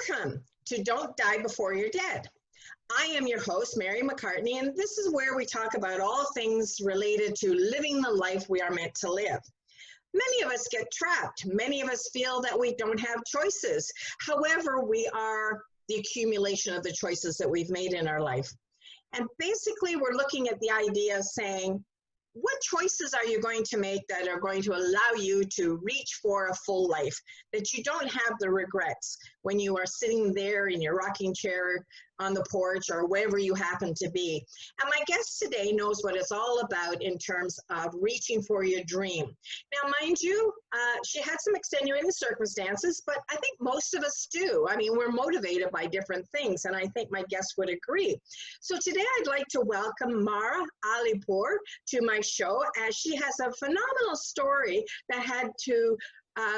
Welcome to Don't Die Before You're Dead. I am your host, Mary McCartney, and this is where we talk about all things related to living the life we are meant to live. Many of us get trapped. Many of us feel that we don't have choices. However, we are the accumulation of the choices that we've made in our life. And basically, we're looking at the idea of saying, what choices are you going to make that are going to allow you to reach for a full life, that you don't have the regrets when you are sitting there in your rocking chair on the porch or wherever you happen to be? And my guest today knows what it's all about in terms of reaching for your dream. Now, mind you, she had some extenuating circumstances, but I think most of us do. I mean, we're motivated by different things, and I think my guest would agree. So today I'd like to welcome Mara Aalipour to my show, as she has a phenomenal story that had to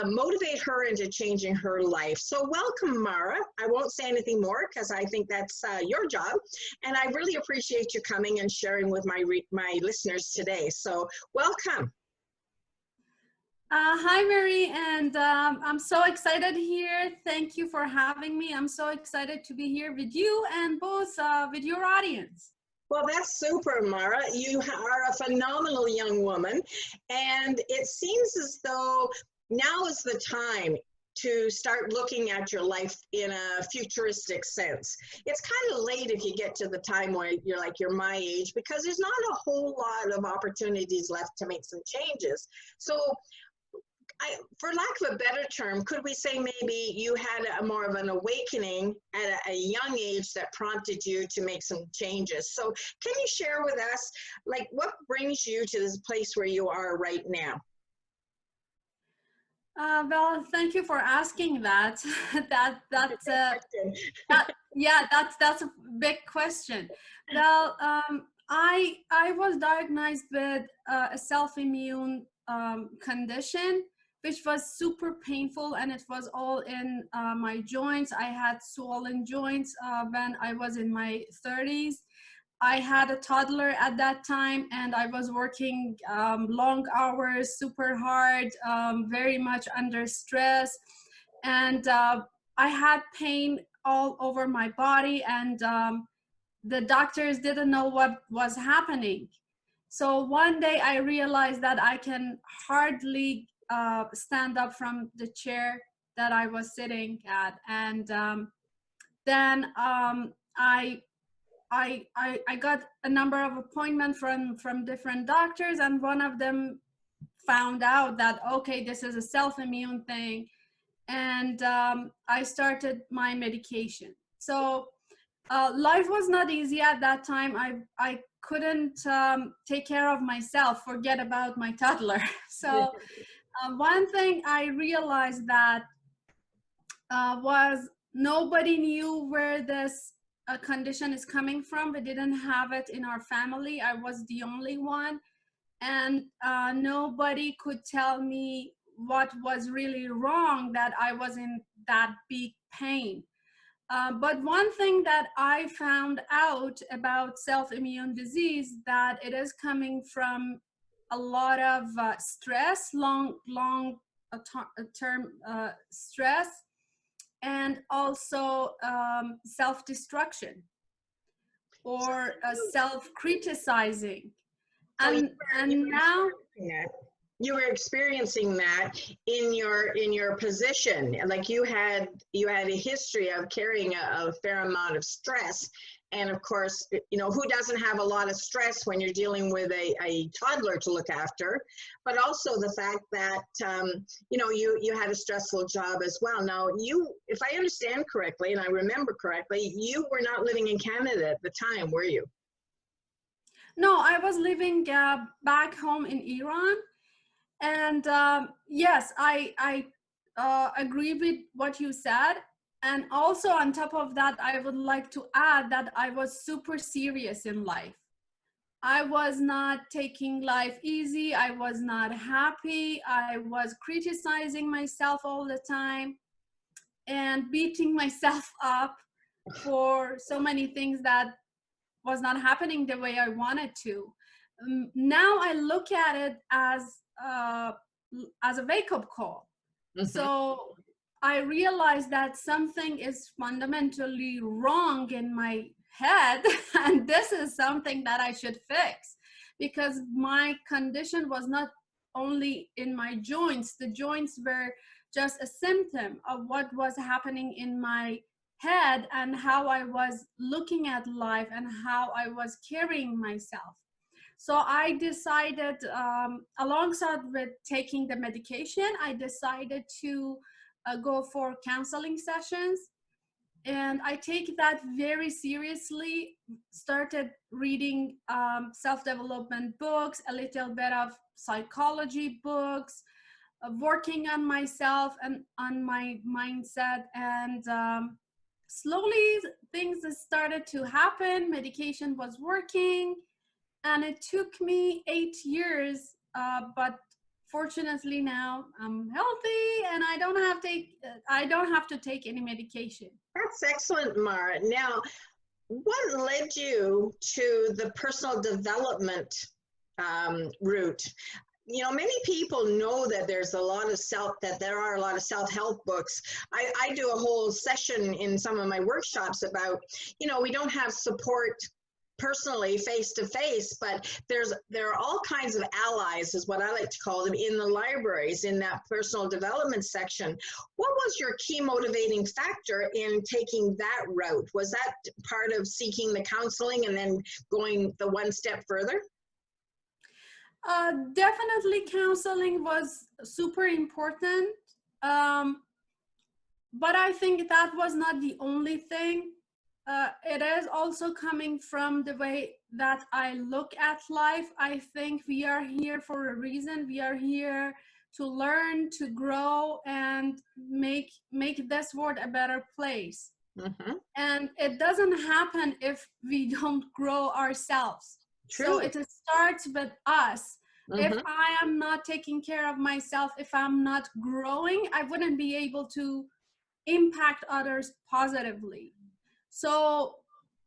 motivate her into changing her life. So welcome, Mara. I won't say anything more because I think that's your job. And I really appreciate you coming and sharing with my listeners today. So welcome. Hi, Mary, and I'm so excited here. Thank you for having me. I'm so excited to be here with you and both with your audience. Well, that's super, Mara. You are a phenomenal young woman, and it seems as though now is the time to start looking at your life in a futuristic sense. It's kind of late if you get to the time where you're my age, because there's not a whole lot of opportunities left to make some changes. So for lack of a better term, could we say maybe you had a more of an awakening at a young age that prompted you to make some changes? So can you share with us, like, what brings you to this place where you are right now? Well, thank you for asking that. That's a big question. Well, I was diagnosed with a self-immune condition, which was super painful, and it was all in my joints. I had swollen joints when I was in my 30s. I had a toddler at that time, and I was working long hours, super hard, very much under stress. And I had pain all over my body, and the doctors didn't know what was happening. So one day I realized that I can hardly stand up from the chair that I was sitting at. And then I got a number of appointments from different doctors, and one of them found out that, okay, this is a self-immune thing. And I started my medication. So life was not easy at that time. I couldn't take care of myself, forget about my toddler. So one thing I realized that was nobody knew where this condition is coming from. We didn't have it in our family. I was the only one, and nobody could tell me what was really wrong, that I was in that big pain. But one thing that I found out about self-immune disease, that it is coming from a lot of stress, long term stress, and also self-destruction or self-criticizing. And now you were experiencing that in your position, like you had a history of carrying a fair amount of stress. And of course, who doesn't have a lot of stress when you're dealing with a toddler to look after, but also the fact that, you had a stressful job as well. Now, if I understand correctly, and I remember correctly, you were not living in Canada at the time, were you? No, I was living back home in Iran. And yes, I agree with what you said. And also on top of that, I would like to add that I was super serious in life. I was not taking life easy. I was not happy. I was criticizing myself all the time and beating myself up for so many things that was not happening the way I wanted to. Now I look at it as a wake-up call. Mm-hmm. So I realized that something is fundamentally wrong in my head, and this is something that I should fix, because my condition was not only in my joints. The joints were just a symptom of what was happening in my head and how I was looking at life and how I was carrying myself. So I decided, alongside with taking the medication, I decided to go for counseling sessions. And I take that very seriously. Started reading self-development books, a little bit of psychology books, working on myself and on my mindset. And slowly things started to happen. Medication was working, and it took me 8 years, but fortunately now I'm healthy and I don't have to take any medication. That's excellent, Mara. Now, what led you to the personal development route? You know, many people know that there are a lot of self-help books. I do a whole session in some of my workshops about, you know, we don't have support personally face to face, but there are all kinds of allies, is what I like to call them, in the libraries, in that personal development section. What was your key motivating factor in taking that route? Was that part of seeking the counseling and then going the one step further? Definitely counseling was super important, but I think that was not the only thing. It is also coming from the way that I look at life. I think we are here for a reason. We are here to learn, to grow, and make this world a better place. Mm-hmm. And it doesn't happen if we don't grow ourselves. True. So it starts with us. Mm-hmm. If I am not taking care of myself, if I'm not growing, I wouldn't be able to impact others positively. So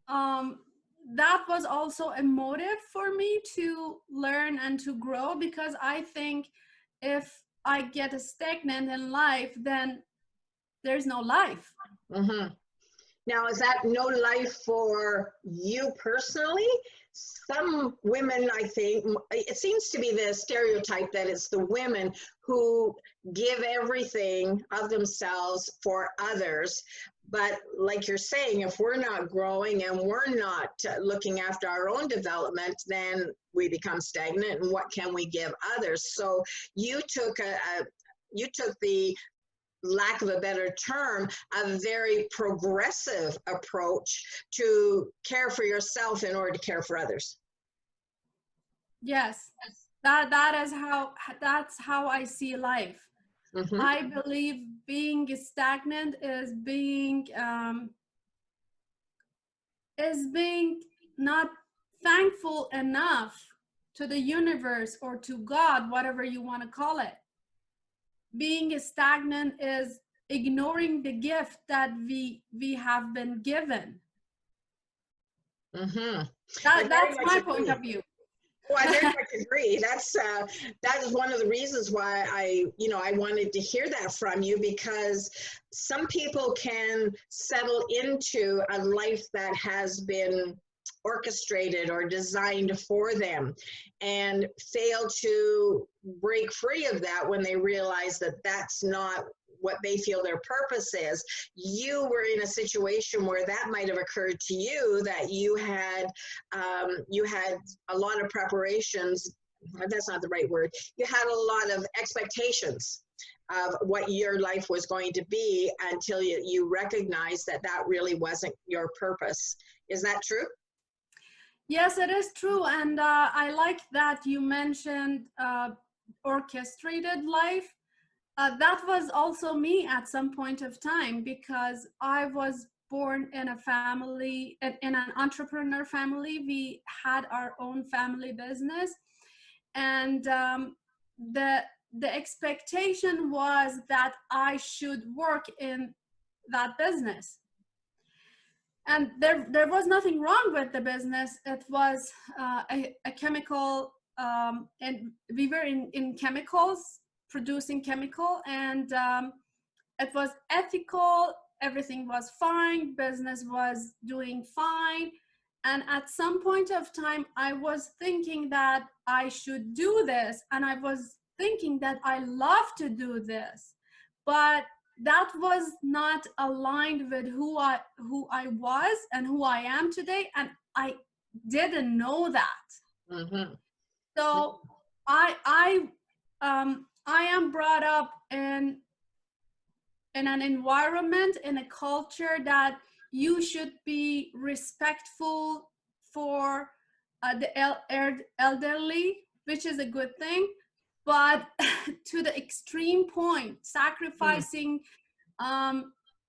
that was also a motive for me to learn and to grow, because I think if I get stagnant in life, then there's no life. Mm-hmm. Now, is that no life for you personally? Some women, I think, it seems to be the stereotype that it's the women who give everything of themselves for others. But like you're saying, if we're not growing and we're not looking after our own development, then we become stagnant. And what can we give others? So you took the, lack of a better term, a very progressive approach to care for yourself in order to care for others. Yes, that's how I see life. Mm-hmm. I believe being stagnant is being not thankful enough to the universe or to God, whatever you want to call it. Being stagnant is ignoring the gift that we have been given. Mm-hmm. That's my point of view. Well, I very much agree. That is one of the reasons why I wanted to hear that from you, because some people can settle into a life that has been orchestrated or designed for them and fail to break free of that when they realize that that's not what they feel their purpose is. You were in a situation where that might have occurred to you, that you had a lot of preparations. That's not the right word. You had a lot of expectations of what your life was going to be until you recognized that that really wasn't your purpose. Is that true? Yes, it is true. And I like that you mentioned orchestrated life. That was also me at some point of time, because I was born in a family, in an entrepreneur family. We had our own family business, and the expectation was that I should work in that business. And there was nothing wrong with the business. It was a chemical, and we were in chemicals, producing chemical, and it was ethical, everything was fine, business was doing fine. And at some point of time, I was thinking that I should do this, and I was thinking that I love to do this, but that was not aligned with who I was and who I am today, and I didn't know that. Mm-hmm. So I am brought up in an environment, in a culture that you should be respectful for the elderly, which is a good thing, but to the extreme point, sacrificing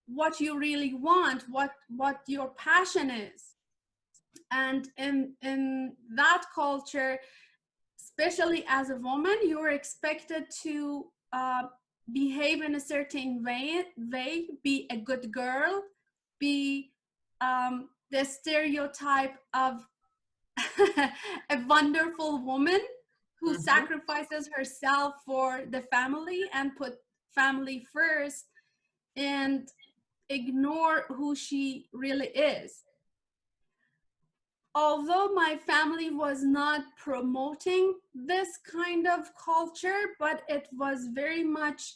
what you really want, what your passion is. And in that culture, especially as a woman, you're expected to behave in a certain way, be a good girl, be the stereotype of a wonderful woman who Mm-hmm. sacrifices herself for the family and put family first and ignore who she really is. Although my family was not promoting this kind of culture, but it was very much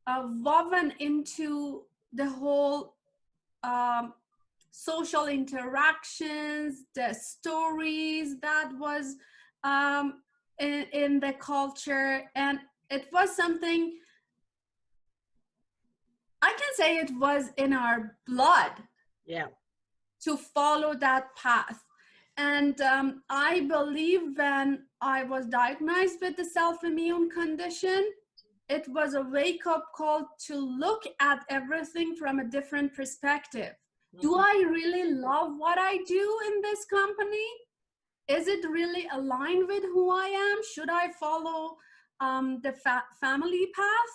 woven into the whole social interactions, the stories that was in the culture. And it was something, I can say it was in our blood. Yeah. To follow that path. And I believe when I was diagnosed with the self-immune condition, it was a wake-up call to look at everything from a different perspective. Do I really love what I do in this company? Is it really aligned with who I am? Should I follow the family path?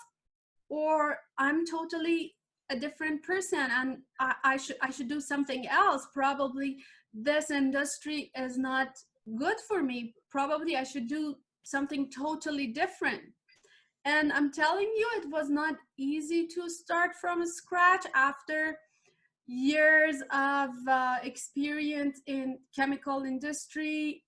Or I'm totally a different person and I should do something else. Probably this industry is not good for me. Probably I should do something totally different. And I'm telling you, it was not easy to start from scratch after years of experience in chemical industry,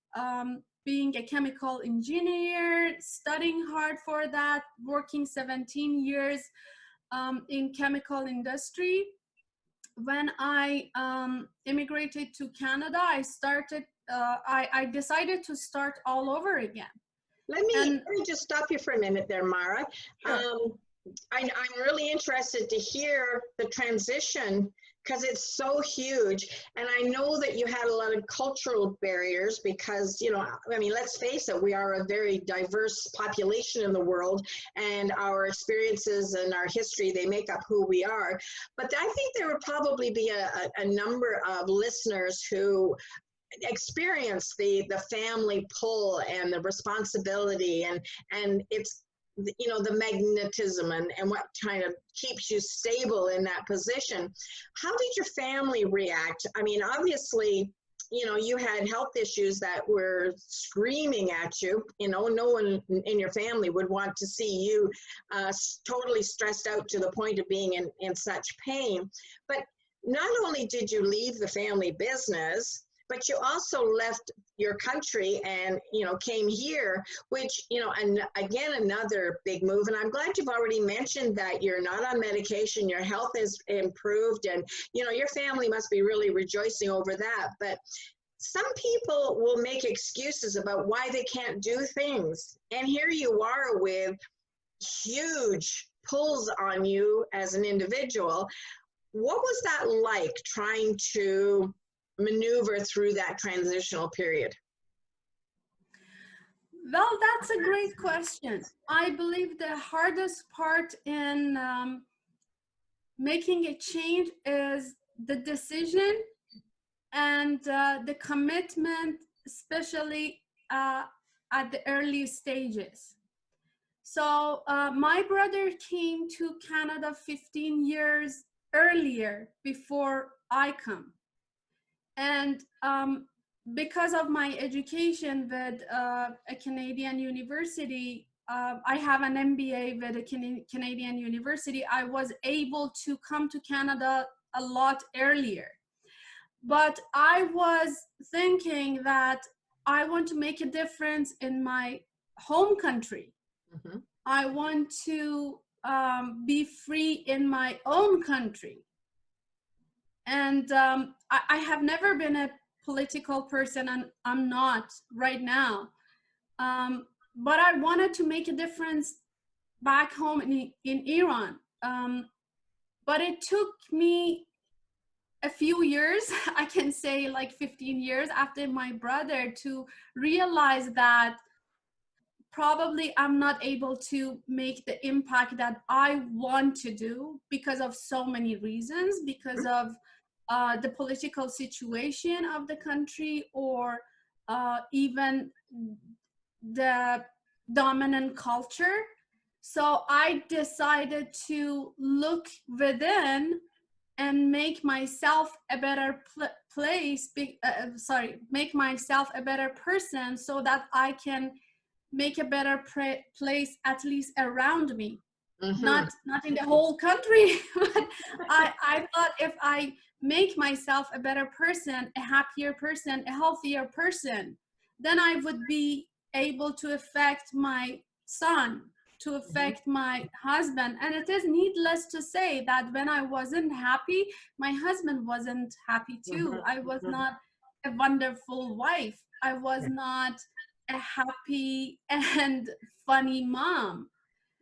being a chemical engineer, studying hard for that, working 17 years in chemical industry. When I immigrated to Canada, I decided to start all over again. Let me just stop you for a minute there, Mara. Sure. I'm really interested to hear the transition because it's so huge. And I know that you had a lot of cultural barriers because, you know, I mean, let's face it, we are a very diverse population in the world, and our experiences and our history, they make up who we are. But I think there would probably be a number of listeners who experience the family pull and the responsibility and it's, you know, the magnetism and what kind of keeps you stable in that position. How did your family react? I mean, obviously, you know, you had health issues that were screaming at you. You know, no one in your family would want to see you totally stressed out to the point of being in such pain. But not only did you leave the family business, but you also left your country and, you know, came here, which, you know, and again, another big move. And I'm glad you've already mentioned that you're not on medication, your health is improved, and, you know, your family must be really rejoicing over that. But some people will make excuses about why they can't do things. And here you are with huge pulls on you as an individual. What was that like, trying to maneuver through that transitional period? Well, that's a great question. I believe the hardest part in making a change is the decision and the commitment, especially at the early stages. So my brother came to Canada 15 years earlier before I come. And because of my education with a Canadian university, I have an MBA with a Canadian university, I was able to come to Canada a lot earlier. But I was thinking that I want to make a difference in my home country. Mm-hmm. I want to be free in my own country. And I have never been a political person, and I'm not right now. But I wanted to make a difference back home in Iran. But it took me a few years, I can say like 15 years after my brother, to realize that probably I'm not able to make the impact that I want to do because of so many reasons, because of the political situation of the country, or even the dominant culture. So I decided to look within and make myself a better make myself a better person, so that I can make a better place, at least around me. Mm-hmm. Not in the whole country, but I thought if I make myself a better person, a happier person, a healthier person, then I would be able to affect my son, to affect my husband. And it is needless to say that when I wasn't happy, my husband wasn't happy too. I was not a wonderful wife. I was not a happy and funny mom.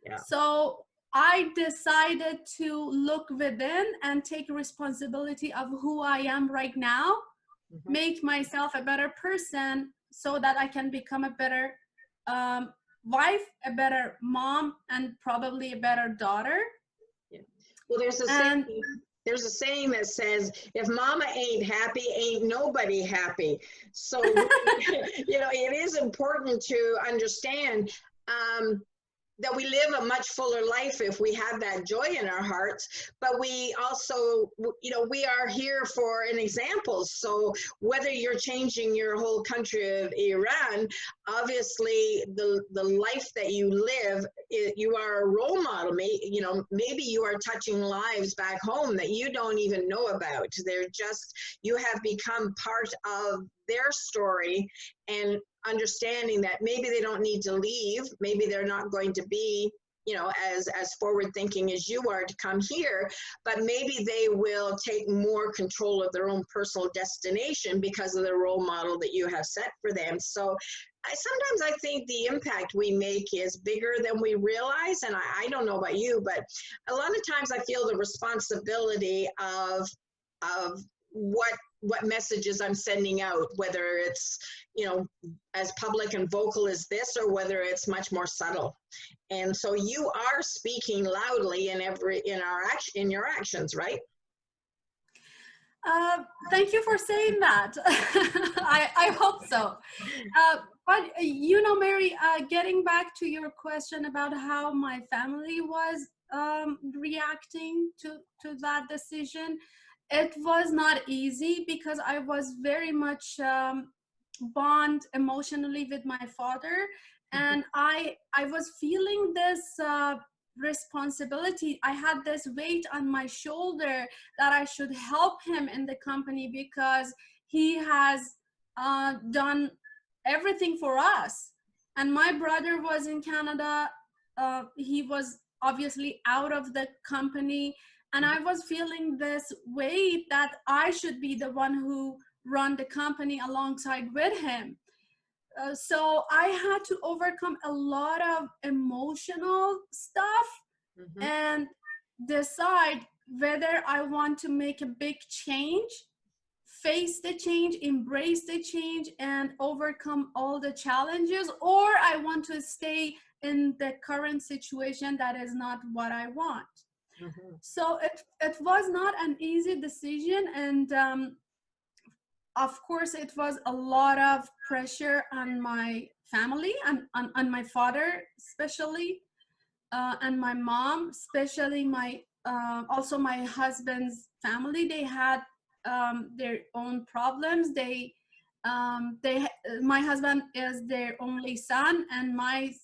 Yeah. So I decided to look within and take responsibility of who I am right now, make myself a better person, so that I can become a better wife, a better mom, and probably a better daughter. Yeah. Well, there's a saying that says, if mama ain't happy, ain't nobody happy. So, it is important to understand that we live a much fuller life if we have that joy in our hearts, but we also, we are here for an example. So whether you're changing your whole country of Iran, obviously the life that you live, you are a role model. Maybe you are touching lives back home that you don't even know about. You have become part of their story, and understanding that maybe they don't need to leave, maybe they're not going to be as forward thinking as you are to come here, but maybe they will take more control of their own personal destination because of the role model that you have set for them. So sometimes I think the impact we make is bigger than we realize, and I don't know about you, but a lot of times I feel the responsibility of what messages I'm sending out, whether it's, as public and vocal as this, or whether it's much more subtle. And so you are speaking loudly in your actions, right? Thank you for saying that. I hope so. But Mary, getting back to your question about how my family was reacting to that decision, it was not easy, because I was very much bond emotionally with my father, and I was feeling this responsibility. I had this weight on my shoulder that I should help him in the company, because he has done everything for us. And my brother was in Canada. He was obviously out of the company, and I was feeling this weight that I should be the one who run the company alongside with him. So I had to overcome a lot of emotional stuff and decide whether I want to make a big change, face the change, embrace the change, and overcome all the challenges, or I want to stay in the current situation that is not what I want. So it was not an easy decision, and of course it was a lot of pressure on my family, and on my father especially, and my mom, especially my also my husband's family. They had their own problems. My husband is their only son, and my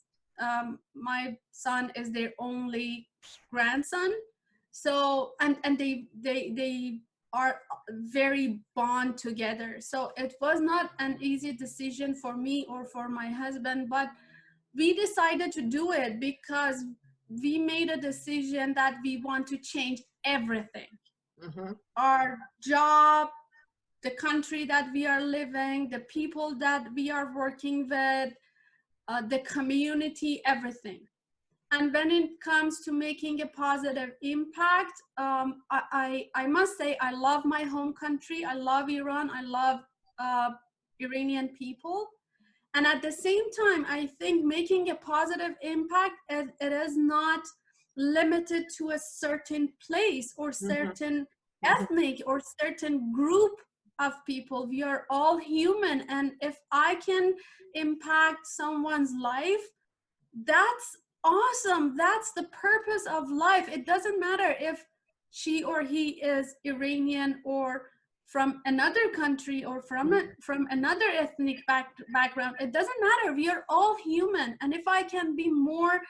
my son is their only grandson. So and they are very bond together. So it was not an easy decision for me or for my husband, but we decided to do it because we made a decision that we want to change everything. Mm-hmm. Our job, the country that we are living, the people that we are working with, the community, everything. And when it comes to making a positive impact, I must say I love my home country. I love Iran. I love Iranian people. And at the same time, I think making a positive impact, it is not limited to a certain place or certain ethnic or certain group of people. We are all human. And if I can impact someone's life, that's awesome. That's the purpose of life. It doesn't matter if she or he is Iranian or from another country or from another ethnic background. It doesn't matter. We are all human. And if I can be more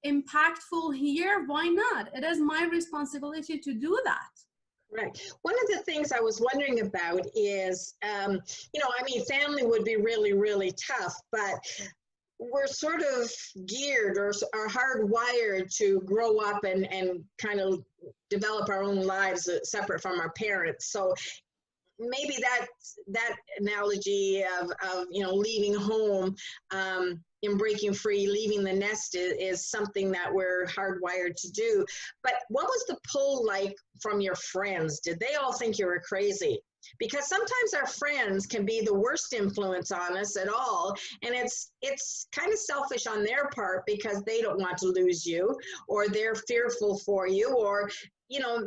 impactful here, why not? It is my responsibility to do that. Right. One of the things I was wondering about is, family would be really, really tough, but we're sort of geared or are hardwired to grow up and kind of develop our own lives separate from our parents. So maybe that analogy of leaving home and breaking free, leaving the nest is something that we're hardwired to do. But what was the pull like from your friends? Did they all think you were crazy? Because sometimes our friends can be the worst influence on us at all, and it's kind of selfish on their part because they don't want to lose you, or they're fearful for you, or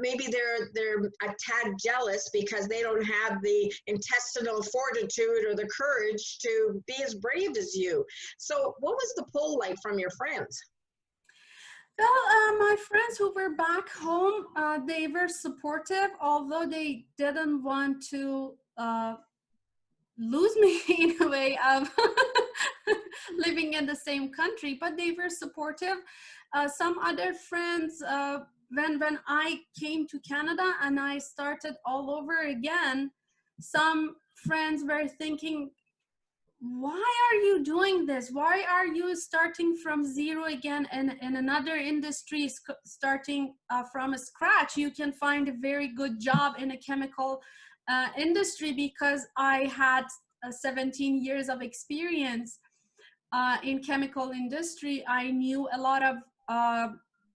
maybe they're a tad jealous because they don't have the intestinal fortitude or the courage to be as brave as you. So what was the pull like from your friends? Well, my friends who were back home, they were supportive, although they didn't want to lose me in a way of living in the same country, but they were supportive. Some other friends, when I came to Canada and I started all over again, some friends were thinking, why are you doing this? Why are you starting from zero again in another industry, starting from scratch? You can find a very good job in a chemical industry, because I had 17 years of experience in chemical industry. I knew a lot of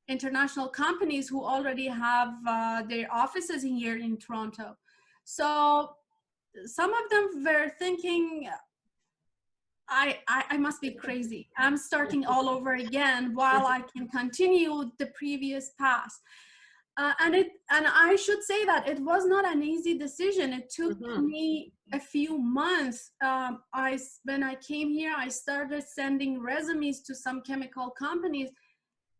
international companies who already have their offices here in Toronto. So some of them were thinking, I must be crazy. I'm starting all over again while I can continue the previous path. And I should say that it was not an easy decision. It took me a few months. When I came here, I started sending resumes to some chemical companies.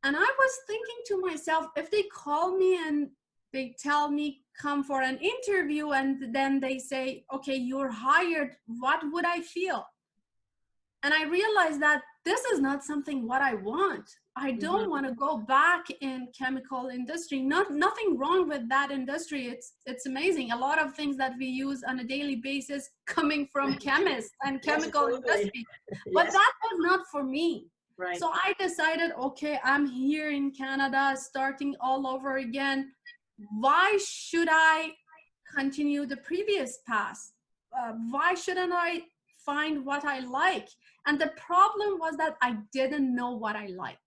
And I was thinking to myself, if they call me and they tell me come for an interview and then they say, okay, you're hired, what would I feel? And I realized that this is not something what I want. I don't want to go back in chemical industry. Nothing wrong with that industry. It's amazing. A lot of things that we use on a daily basis coming from chemists and chemical industry. But that was not for me. Right. So I decided, okay, I'm here in Canada, starting all over again. Why should I continue the previous path? Why shouldn't I find what I like? And the problem was that I didn't know what I like.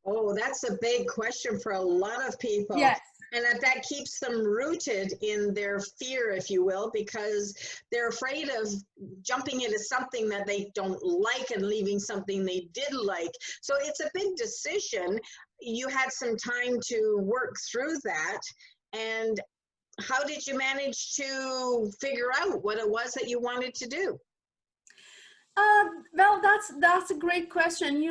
Oh, that's a big question for a lot of people. Yes. And that keeps them rooted in their fear, if you will, because they're afraid of jumping into something that they don't like and leaving something they did like. So it's a big decision. You had some time to work through that. And how did you manage to figure out what it was that you wanted to do? Well, that's a great question.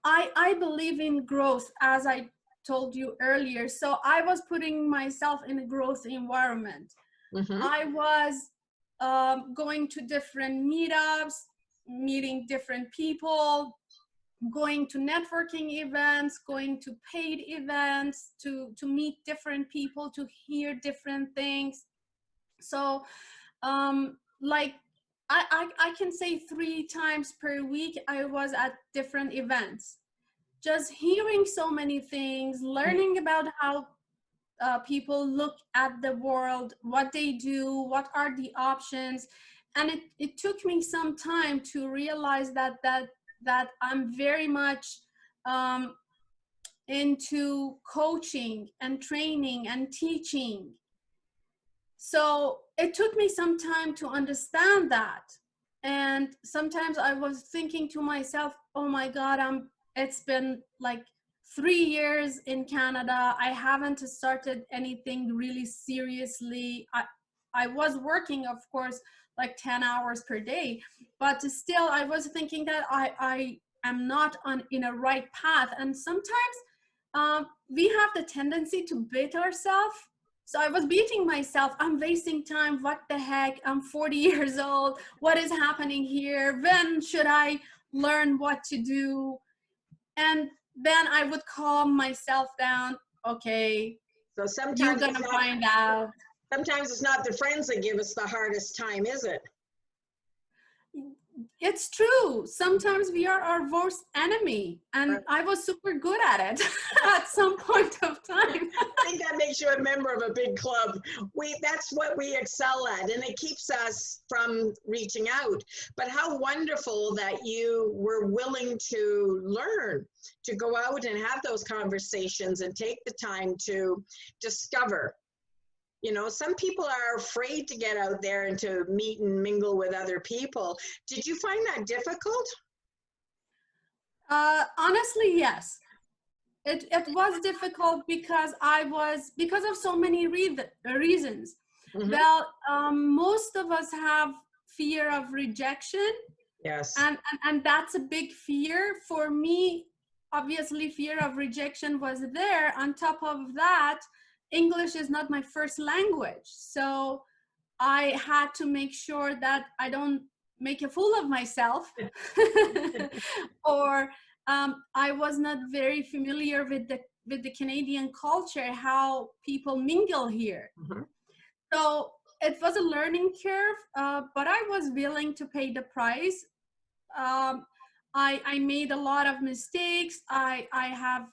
I believe in growth, as I told you earlier. So I was putting myself in a growth environment. I was going to different meetups, meeting different people, going to networking events, going to paid events, to meet different people, to hear different things. So like I can say 3 times per week I was at different events, just hearing so many things, learning about how people look at the world, what they do, what are the options. And it took me some time to realize that I'm very much into coaching and training and teaching. So it took me some time to understand that. And sometimes I was thinking to myself, oh my God, it's been like 3 years in Canada. I haven't started anything really seriously. I was working, of course, like 10 hours per day, but still I was thinking that I am not in a right path. And sometimes we have the tendency to beat ourselves. So I was beating myself. I'm wasting time. What the heck? I'm 40 years old. What is happening here? When should I learn what to do? And then I would calm myself down. Okay, So you're gonna find out. Sometimes it's not the friends that give us the hardest time, is it? It's true. Sometimes we are our worst enemy, and I was super good at it at some point of time. I think that makes you a member of a big club. That's what we excel at, and it keeps us from reaching out. But how wonderful that you were willing to learn, to go out and have those conversations and take the time to discover. You know, some people are afraid to get out there and to meet and mingle with other people. Did you find that difficult? Honestly, yes. It was difficult because of so many reasons. Mm-hmm. Well, most of us have fear of rejection. Yes. And that's a big fear. For me, obviously, fear of rejection was there. On top of that, English is not my first language. So I had to make sure that I don't make a fool of myself. Or I was not very familiar with the Canadian culture, how people mingle here. Mm-hmm. So it was a learning curve, but I was willing to pay the price. I made a lot of mistakes. I have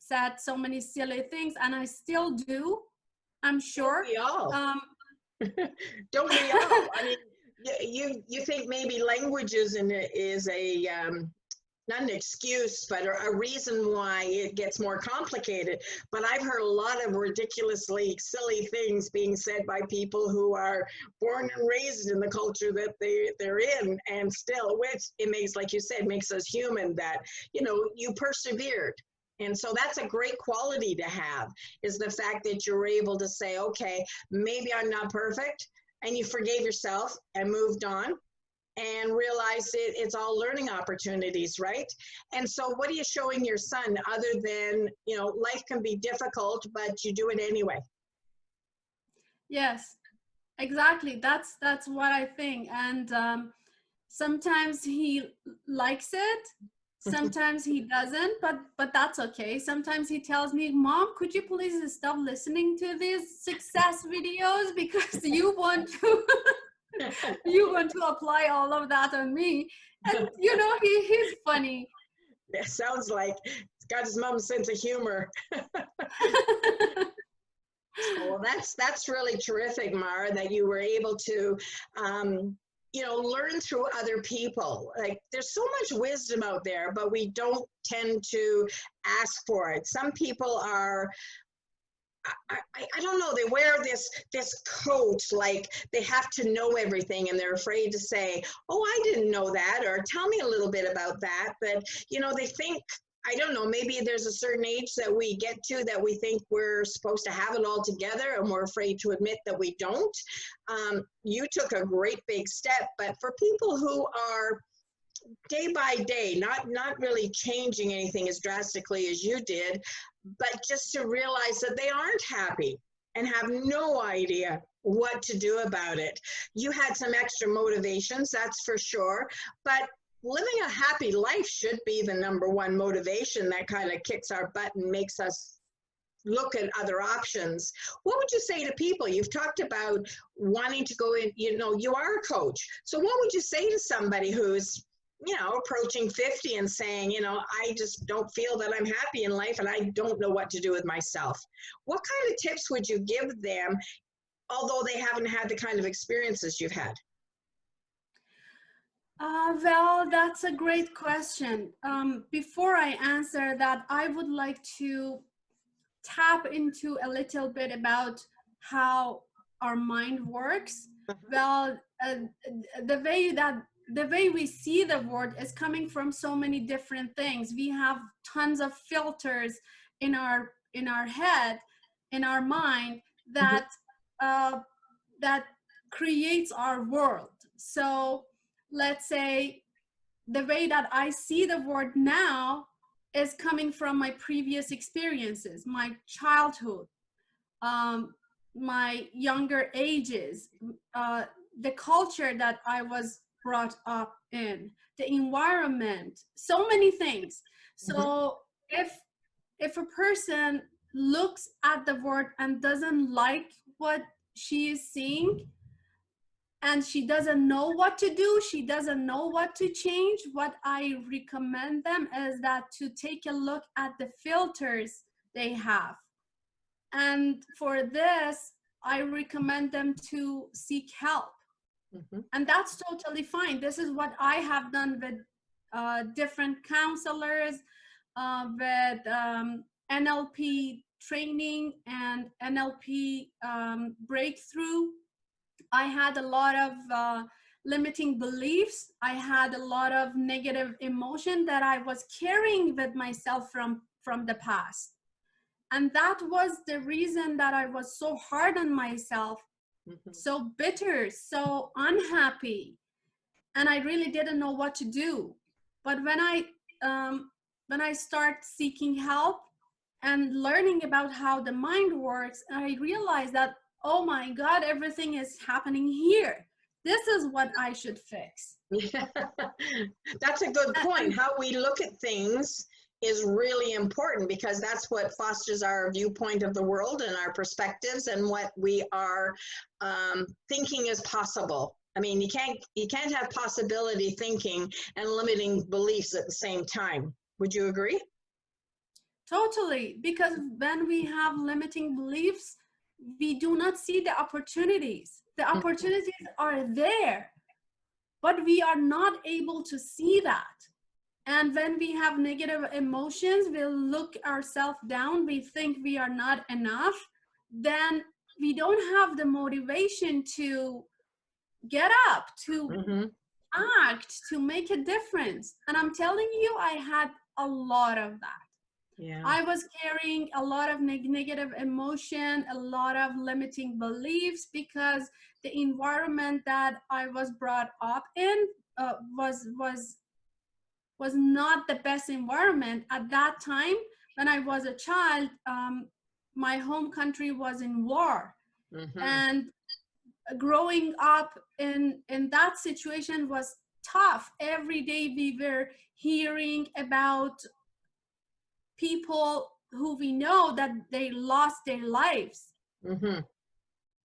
said so many silly things, and I still do, I'm sure. Don't we all? Don't we all? I mean, you think maybe language is a not an excuse, but a reason why it gets more complicated. But I've heard a lot of ridiculously silly things being said by people who are born and raised in the culture that they're in, and still, which it makes, like you said, makes us human, that, you know, you persevered. And so that's a great quality to have, is the fact that you're able to say, okay, maybe I'm not perfect, and you forgave yourself and moved on and realized it's all learning opportunities, right? And so what are you showing your son other than, you know, life can be difficult, but you do it anyway? Yes, exactly. That's what I think. And sometimes he likes it. Sometimes he doesn't, but that's okay. Sometimes he tells me, Mom, could you please stop listening to these success videos, because you want to you want to apply all of that on me. And you know, he's funny. Yeah, sounds like he's got his mom's sense of humor. Well, that's really terrific, Mara, that you were able to you know, learn through other people. Like, there's so much wisdom out there, but we don't tend to ask for it. Some people are, I don't know, they wear this coat, like they have to know everything, and they're afraid to say, oh, I didn't know that, or tell me a little bit about that. But, you know, they think, I don't know, maybe there's a certain age that we get to that we think we're supposed to have it all together, and we're afraid to admit that we don't. You took a great big step, but for people who are day by day, not really changing anything as drastically as you did, but just to realize that they aren't happy and have no idea what to do about it. You had some extra motivations, that's for sure, but living a happy life should be the number one motivation that kind of kicks our butt and makes us look at other options. What would you say to people? You've talked about wanting to go in, you know, you are a coach. So what would you say to somebody who's, you know, approaching 50 and saying, you know, I just don't feel that I'm happy in life and I don't know what to do with myself? What kind of tips would you give them, although they haven't had the kind of experiences you've had? Well, that's a great question. Before I answer that, I would like to tap into a little bit about how our mind works. Well, the way we see the world is coming from so many different things. We have tons of filters in our head, in our mind, that that creates our world. So let's say the way that I see the world now is coming from my previous experiences, my childhood, my younger ages, the culture that I was brought up in, the environment, so many things. So if a person looks at the world and doesn't like what she is seeing, and she doesn't know what to do, she doesn't know what to change, what I recommend them is that to take a look at the filters they have. And for this, I recommend them to seek help. And that's totally fine. This is what I have done with different counselors, with NLP training and NLP breakthrough. I had a lot of limiting beliefs. I had a lot of negative emotion that I was carrying with myself from the past. And that was the reason that I was so hard on myself, so bitter, so unhappy. And I really didn't know what to do. But when I start seeking help and learning about how the mind works, I realized that, oh my God, everything is happening here. This is what I should fix. That's a good point. How we look at things is really important, because that's what fosters our viewpoint of the world and our perspectives and what we are thinking is possible. I mean, you can't have possibility thinking and limiting beliefs at the same time. Would you agree? Totally, because when we have limiting beliefs, we do not see the opportunities. The opportunities are there, but we are not able to see that. And when we have negative emotions, we'll look ourselves down, we think we are not enough, then we don't have the motivation to get up, to act, to make a difference. And I'm telling you, I had a lot of that. Yeah. I was carrying a lot of negative emotion, a lot of limiting beliefs, because the environment that I was brought up in was not the best environment. At that time, when I was a child, my home country was in war. And growing up in that situation was tough. Every day we were hearing about people who we know that they lost their lives.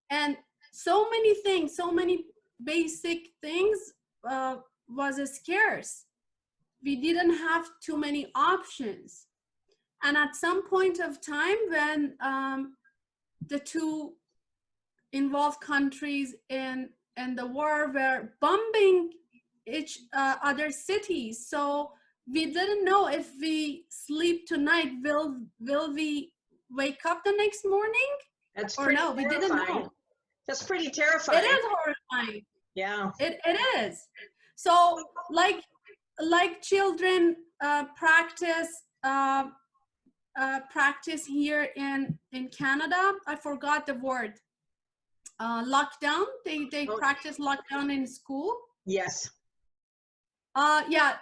And so many things, so many basic things was scarce. We didn't have too many options. And at some point of time, when the two involved countries in the war were bombing each other cities, so we didn't know if we sleep tonight, will we wake up the next morning? That's or no, terrifying. We didn't know. That's pretty terrifying. It is horrifying. Yeah. It is. So like children practice here in Canada. I forgot the word. Lockdown. They practice lockdown in school. Yes. Yeah.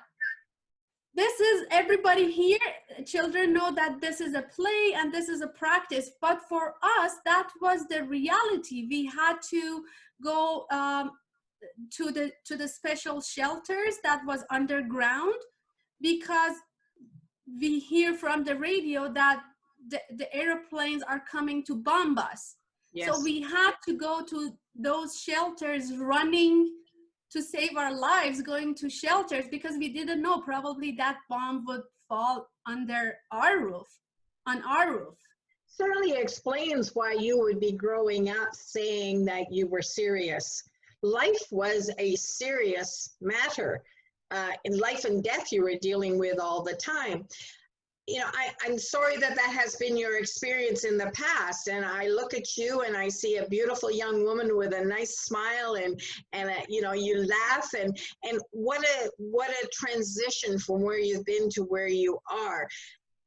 This is everybody here. Children know that this is a play and this is a practice. But for us, that was the reality. We had to go to the special shelters that was underground, because we hear from the radio that the airplanes are coming to bomb us. So Yes. we had to go to those shelters, running to save our lives, going to shelters, because we didn't know, probably that bomb would fall under our roof, on our roof. Certainly explains why you would be growing up saying that you were serious. Life was a serious matter. In life and death you were dealing with all the time. You know, I'm sorry that that has been your experience in the past. And I look at you and I see a beautiful young woman with a nice smile, and you know, you laugh, and what a transition from where you've been to where you are.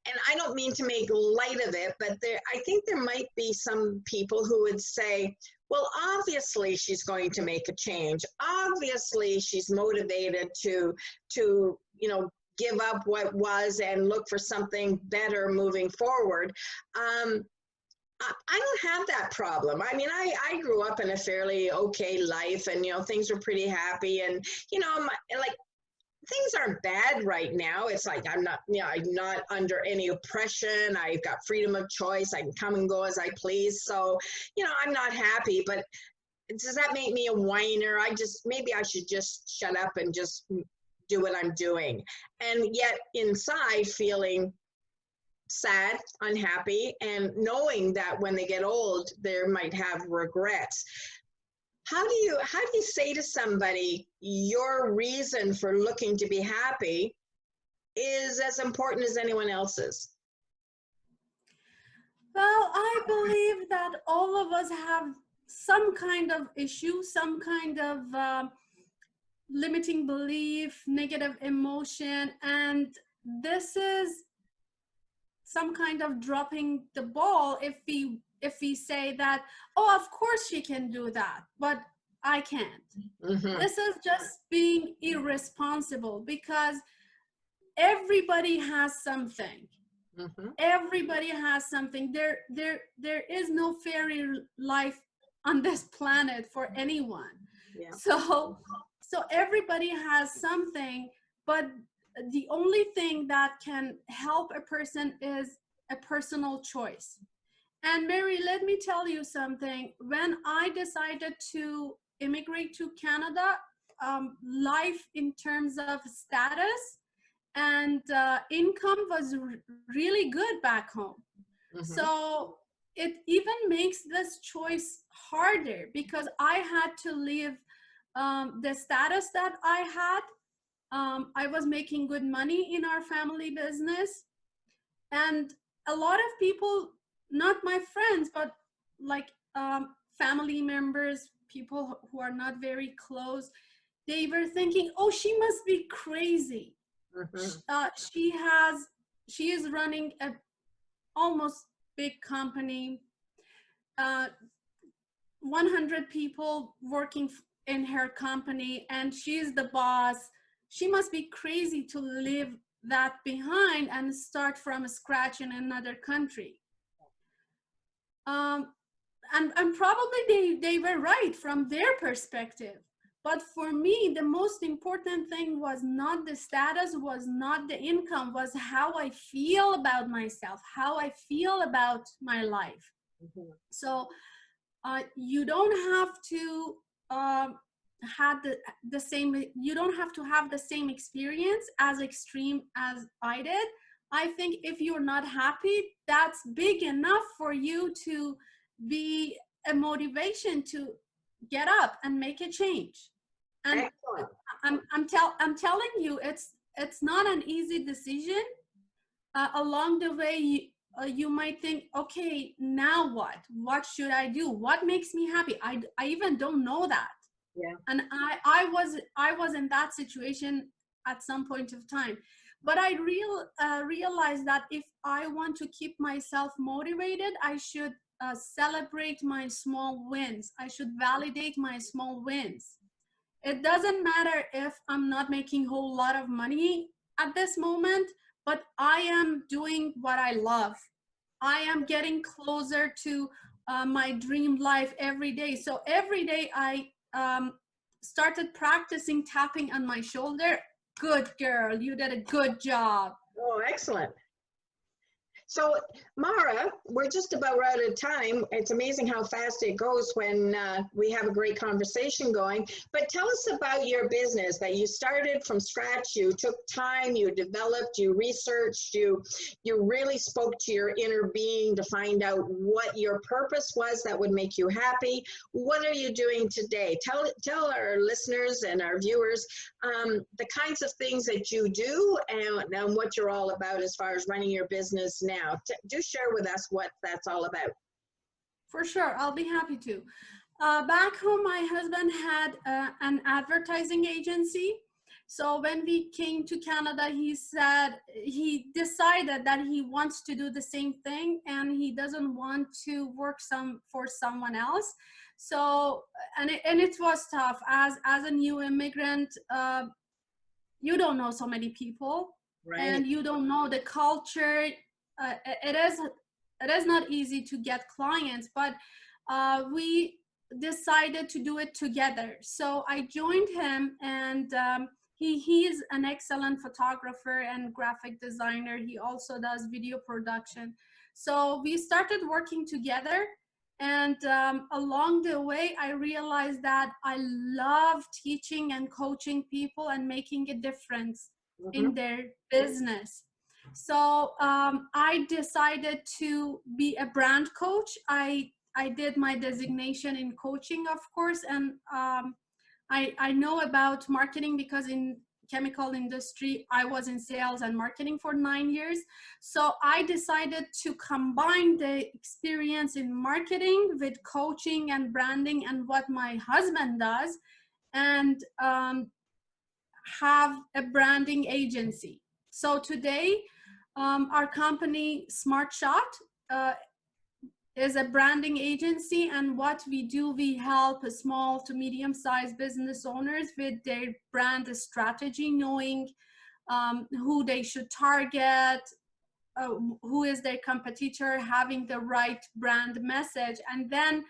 And I don't mean to make light of it, but I think there might be some people who would say, well, obviously she's going to make a change. Obviously she's motivated to you know, give up what was and look for something better moving forward. I don't have that problem. I mean, I grew up in a fairly okay life, and, you know, things were pretty happy, and, you know, like, things aren't bad right now. It's like I'm not, you know, I'm not under any oppression. I've got freedom of choice. I can come and go as I please. So, you know, I'm not happy, but does that make me a whiner? Maybe I should just shut up and just do what I'm doing. And yet inside feeling sad, unhappy, and knowing that when they get old, they might have regrets. How do you say to somebody, your reason for looking to be happy is as important as anyone else's? Well, I believe that all of us have some kind of issue, some kind of limiting belief, negative emotion, and this is some kind of dropping the ball if we say that, oh, of course she can do that, but I can't. Mm-hmm. This is just being irresponsible, because everybody has something. Mm-hmm. Everybody has something. There is no fairy life on this planet for anyone. Yeah. So everybody has something, but the only thing that can help a person is a personal choice. And Mary, let me tell you something. When I decided to immigrate to Canada, life in terms of status and income was really good back home. Mm-hmm. So it even makes this choice harder, because I had to leave the status that I had. I was making good money in our family business, and a lot of people, not my friends, but like family members, people who are not very close, they were thinking, oh, she must be crazy. Mm-hmm. She is running a almost big company, 100 people working in her company, and she's the boss. She must be crazy to leave that behind and start from scratch in another country. And probably they were right from their perspective. But for me, the most important thing was not the status, was not the income, was how I feel about myself, how I feel about my life. Mm-hmm. So you don't have to have the same, you don't have to have the same experience as extreme as I did. I think if you're not happy, that's big enough for you to be a motivation to get up and make a change. And excellent. I'm telling you, it's not an easy decision. Along the way, you might think, okay, now what? What should I do? What makes me happy? I even don't know that. Yeah. And I was in that situation at some point of time. But I realized that if I want to keep myself motivated, I should celebrate my small wins. I should validate my small wins. It doesn't matter if I'm not making a whole lot of money at this moment, but I am doing what I love. I am getting closer to my dream life every day. So every day I started practicing tapping on my shoulder. Good girl, you did a good job. Oh, excellent. So, Mara, we're just about out of time. It's amazing how fast it goes when we have a great conversation going. But tell us about your business that you started from scratch. You took time, you developed, you researched, you really spoke to your inner being to find out what your purpose was that would make you happy. What are you doing today? Tell our listeners and our viewers the kinds of things that you do and what you're all about as far as running your business now. Do share with us what that's all about. For sure, I'll be happy to. Back home, my husband had an advertising agency. So when we came to Canada, he decided that he wants to do the same thing and he doesn't want to work for someone else. So, and it was tough as a new immigrant. You don't know so many people, right? And you don't know the culture. It is not easy to get clients, but we decided to do it together. So I joined him, and he is an excellent photographer and graphic designer. He also does video production. So we started working together, and along the way, I realized that I love teaching and coaching people and making a difference in their business. So I decided to be a brand coach. I did my designation in coaching, of course, and I know about marketing because in chemical industry, I was in sales and marketing for 9 years. So I decided to combine the experience in marketing with coaching and branding and what my husband does, and have a branding agency. So today, our company, Smart Shot, is a branding agency, and what we do, we help small to medium-sized business owners with their brand strategy, knowing who they should target, who is their competitor, having the right brand message, and then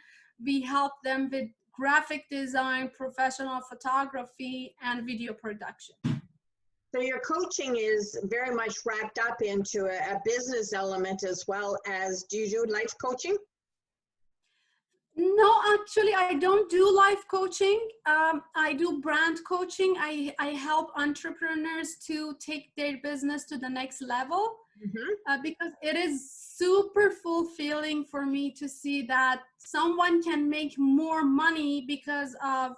we help them with graphic design, professional photography, and video production. So your coaching is very much wrapped up into a business element as well as, do you do life coaching? No, actually, I don't do life coaching. I do brand coaching. I help entrepreneurs to take their business to the next level, because it is super fulfilling for me to see that someone can make more money because of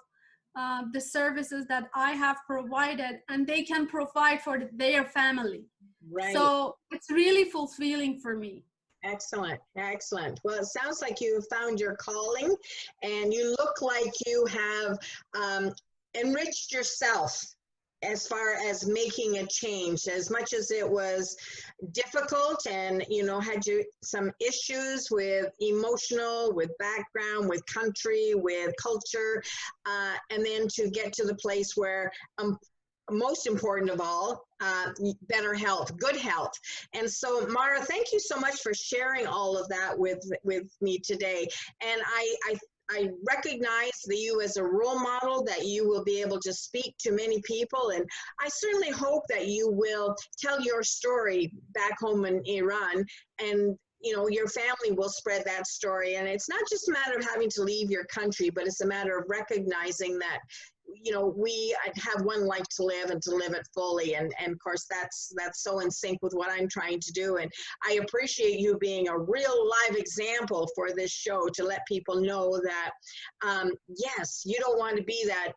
the services that I have provided, and they can provide for their family. Right. So it's really fulfilling for me. Excellent, excellent. Well, it sounds like you found your calling, and you look like you have enriched yourself as far as making a change. As much as it was difficult and, you know, had you some issues with emotional, with background, with country, with culture, and then to get to the place where most important of all, better health, good health. And so, Mara, thank you so much for sharing all of that with me today. And I recognize you as a role model, that you will be able to speak to many people. And I certainly hope that you will tell your story back home in Iran, and you know, your family will spread that story. And it's not just a matter of having to leave your country, but it's a matter of recognizing that, you know, we have one life to live and to live it fully. And of course, that's so in sync with what I'm trying to do. And I appreciate you being a real live example for this show to let people know that, yes, you don't want to be that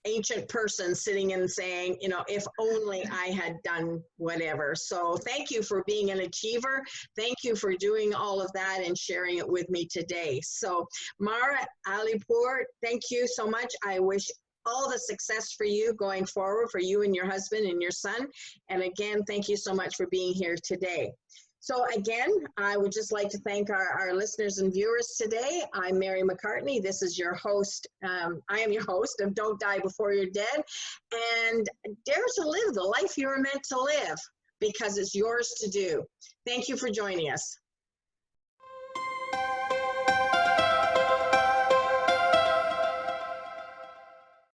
ancient person sitting and saying, you know, if only I had done whatever. So thank you for being an achiever. Thank you for doing all of that and sharing it with me today. So Mara Aalipour, thank you so much. I wish all the success for you going forward, for you and your husband and your son. And again, thank you so much for being here today. So again, I would just like to thank our listeners and viewers today. I'm Mary McCartney. This is your host. I am your host of Don't Die Before You're Dead. And dare to live the life you were meant to live, because it's yours to do. Thank you for joining us.